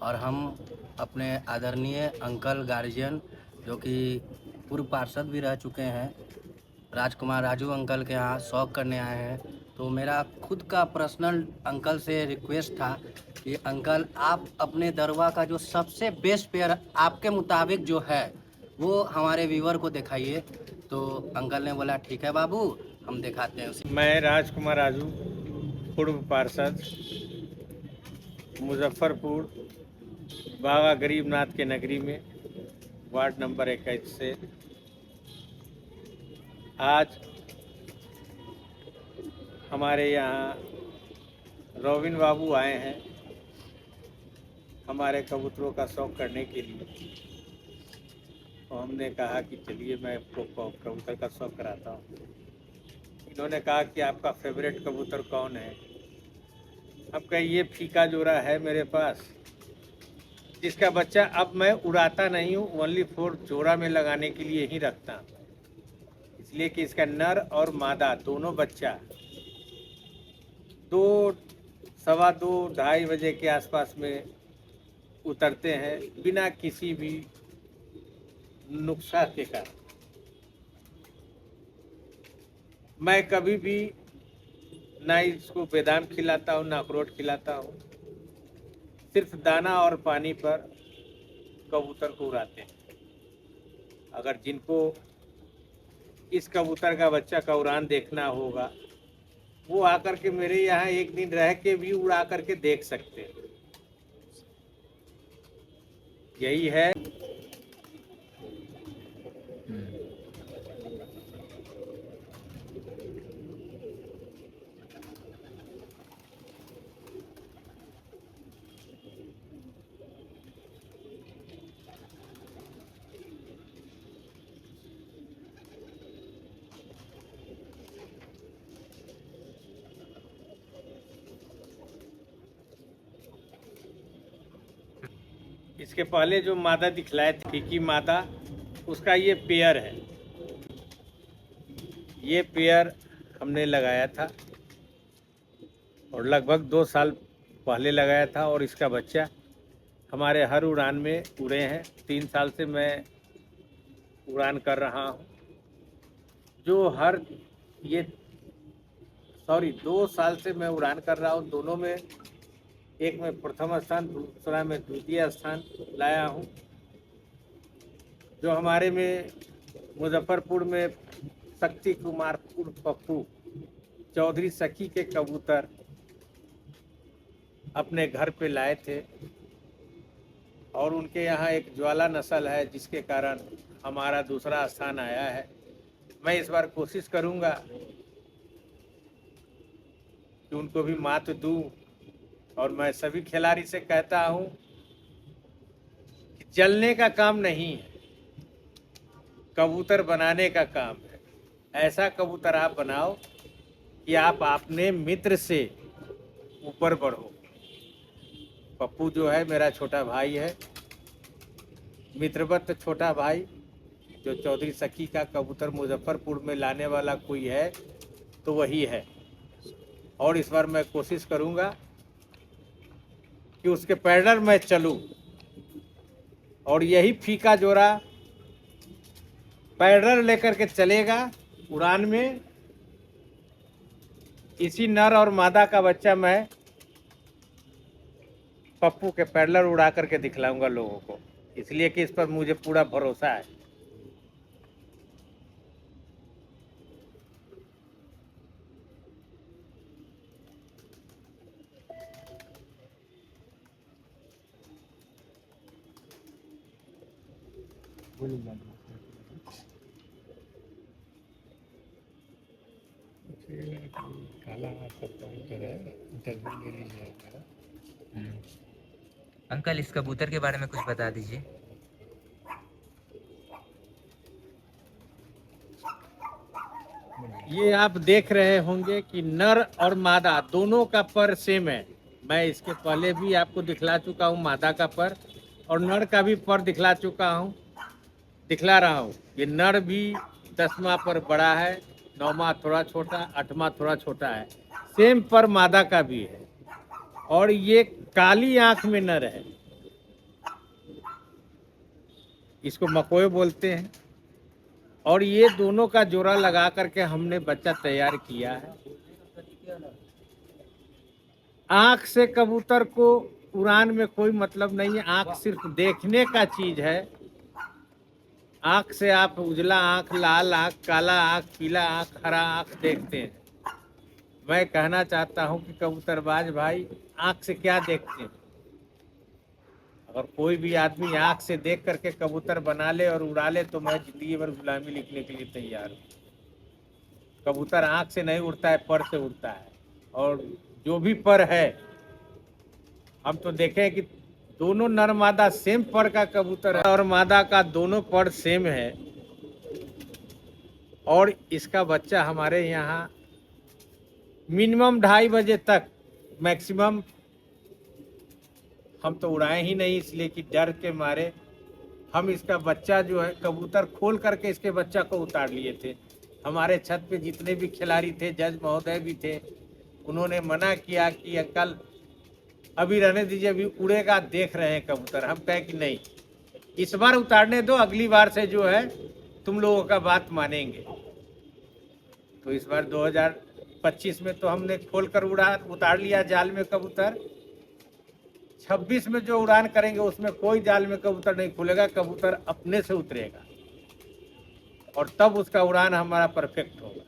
और हम अपने आदरणीय अंकल गार्जियन जो कि पूर्व पार्षद भी रह चुके हैं, राजकुमार राजू अंकल के यहाँ शौक करने आए हैं। तो मेरा खुद का पर्सनल अंकल से रिक्वेस्ट था कि अंकल आप अपने दरवा का जो सबसे बेस्ट पेयर आपके मुताबिक जो है वो हमारे व्यूअर को दिखाइए। तो अंकल ने बोला ठीक है बाबू, हम दिखाते हैं उसे। मैं राजकुमार राजू, पूर्व पार्षद, मुजफ्फरपुर बाबा गरीबनाथ के नगरी में वार्ड नंबर 21 से आज हमारे यहाँ रोबिन बाबू आए हैं हमारे कबूतरों का शौक करने के लिए। तो हमने कहा कि चलिए मैं आपको कबूतर का शौक कराता हूँ। इन्होंने कहा कि आपका फेवरेट कबूतर कौन है? अब कहीं ये फीका जोड़ा है मेरे पास, जिसका बच्चा अब मैं उड़ाता नहीं हूँ, ओनली फॉर जोड़ा में लगाने के लिए ही रखता हूँ। इसलिए कि इसका नर और मादा दोनों बच्चा 2, 2:15, 2:30 बजे के आसपास में उतरते हैं बिना किसी भी नुकसान के कारण। मैं कभी भी ना इसको बेदाम खिलाता हूँ ना अखरोट खिलाता हूँ, सिर्फ दाना और पानी पर कबूतर को उड़ाते हैं। अगर जिनको इस कबूतर का बच्चा का उड़ान देखना होगा वो आकर के मेरे यहाँ एक दिन रह के भी उड़ा करके देख सकते हैं। यही है। इसके पहले जो मादा दिखलाए थे फीकी मादा, उसका ये पेयर है। ये पेयर हमने लगाया था और लगभग 2 साल पहले लगाया था और इसका बच्चा हमारे हर उड़ान में उड़े हैं। 3 साल से मैं उड़ान कर रहा हूँ। जो हर ये 2 साल से मैं उड़ान कर रहा हूँ। दोनों में एक में प्रथम स्थान, दूसरा में द्वितीय स्थान लाया हूँ। जो हमारे में मुजफ्फरपुर में शक्ति कुमार उर्फ पप्पू चौधरी सखी के कबूतर अपने घर पे लाए थे और उनके यहाँ एक ज्वाला नस्ल है जिसके कारण हमारा दूसरा स्थान आया है। मैं इस बार कोशिश करूँगा कि उनको भी मात दूँ और मैं सभी खिलाड़ी से कहता हूँ कि जलने का काम नहीं है, कबूतर बनाने का काम है। ऐसा कबूतर आप बनाओ कि आप अपने मित्र से ऊपर बढ़ो। पप्पू जो है मेरा छोटा भाई है, मित्रवत छोटा भाई। जो चौधरी सखी का कबूतर मुजफ्फरपुर में लाने वाला कोई है तो वही है। और इस बार मैं कोशिश करूँगा कि उसके पैडल में चलूँ और यही फीका जोड़ा पैडल लेकर के चलेगा उड़ान में। इसी नर और मादा का बच्चा मैं पप्पू के पैडलर उड़ा करके दिखलाऊंगा लोगों को, इसलिए कि इस पर मुझे पूरा भरोसा है। काला है, इंटरव्यू ले लीजिए। अंकल इस कबूतर के बारे में कुछ बता दीजिए। ये आप देख रहे होंगे कि नर और मादा दोनों का पर सेम है। मैं इसके पहले भी आपको दिखला चुका हूँ मादा का पर, और नर का भी पर दिखला रहा हूँ। ये नर भी 10वां पर बड़ा है, 9वां थोड़ा छोटा, 8वां थोड़ा छोटा है। सेम पर मादा का भी है और ये काली आंख में नर है इसको मकोए बोलते हैं। और ये दोनों का जोड़ा लगा करके हमने बच्चा तैयार किया है। आँख से कबूतर को उड़ान में कोई मतलब नहीं है, आँख सिर्फ देखने का चीज है। आँख से आप उजला आँख, लाल आँख, काला आँख, पीला आँख, हरा आँख देखते हैं। मैं कहना चाहता हूं कि कबूतरबाज भाई आँख से क्या देखते हैं। अगर कोई भी आदमी आँख से देख करके कबूतर बना ले और उड़ा ले तो मैं जिंदगी भर गुलामी लिखने के लिए तैयार हूँ। कबूतर आँख से नहीं उड़ता है, पर से उड़ता है। और जो भी पर है, हम तो देखें कि दोनों नर मादा सेम पर का कबूतर है और मादा का दोनों पर सेम है। और इसका बच्चा हमारे यहाँ मिनिमम 2:30 बजे तक, मैक्सिमम हम तो उड़ाए ही नहीं, इसलिए कि डर के मारे हम इसका बच्चा जो है कबूतर खोल करके इसके बच्चा को उतार लिए थे। हमारे छत पे जितने भी खिलाड़ी थे, जज महोदय भी थे, उन्होंने मना किया कि अंकल अभी रहने दीजिए, अभी उड़ेगा, देख रहे हैं कबूतर। हम कहे कि नहीं, इस बार उतारने दो, अगली बार से जो है तुम लोगों का बात मानेंगे। तो इस बार 2025 में तो हमने खोल कर उतार लिया जाल में कबूतर। 26 में जो उड़ान करेंगे उसमें कोई जाल में कबूतर नहीं खुलेगा, कबूतर अपने से उतरेगा और तब उसका उड़ान हमारा परफेक्ट होगा।